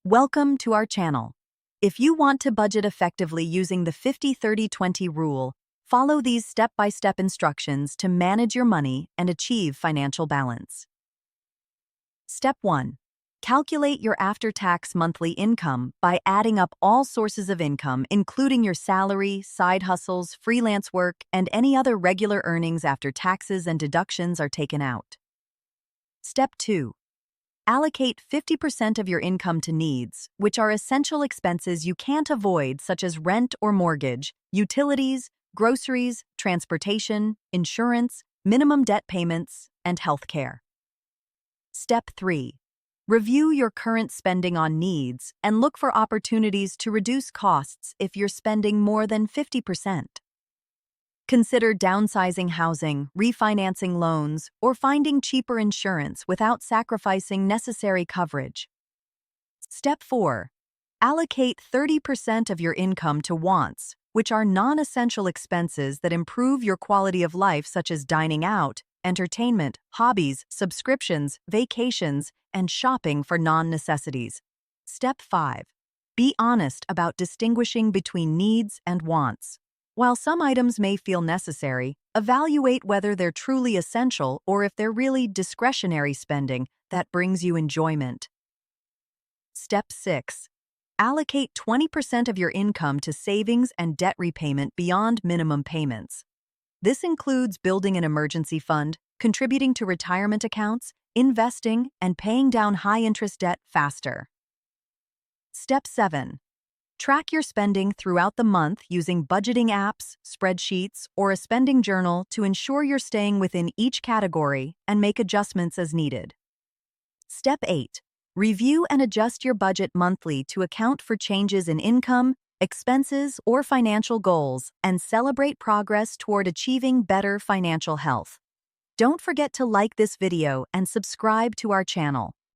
Welcome to our channel. If you want to budget effectively using the 50-30-20 rule, follow these step-by-step instructions to manage your money and achieve financial balance. Step 1. Calculate your after-tax monthly income by adding up all sources of income, including your salary, side hustles, freelance work, and any other regular earnings after taxes and deductions are taken out. Step 2. Allocate 50% of your income to needs, which are essential expenses you can't avoid, such as rent or mortgage, utilities, groceries, transportation, insurance, minimum debt payments, and health care. Step 3. Review your current spending on needs and look for opportunities to reduce costs if you're spending more than 50%. Consider downsizing housing, refinancing loans, or finding cheaper insurance without sacrificing necessary coverage. Step 4. Allocate 30% of your income to wants, which are non-essential expenses that improve your quality of life, such as dining out, entertainment, hobbies, subscriptions, vacations, and shopping for non-necessities. Step 5. Be honest about distinguishing between needs and wants. While some items may feel necessary, evaluate whether they're truly essential or if they're really discretionary spending that brings you enjoyment. Step 6. Allocate 20% of your income to savings and debt repayment beyond minimum payments. This includes building an emergency fund, contributing to retirement accounts, investing, and paying down high-interest debt faster. Step 7. Track your spending throughout the month using budgeting apps, spreadsheets, or a spending journal to ensure you're staying within each category and make adjustments as needed. Step 8. Review and adjust your budget monthly to account for changes in income, expenses, or financial goals, and celebrate progress toward achieving better financial health. Don't forget to like this video and subscribe to our channel.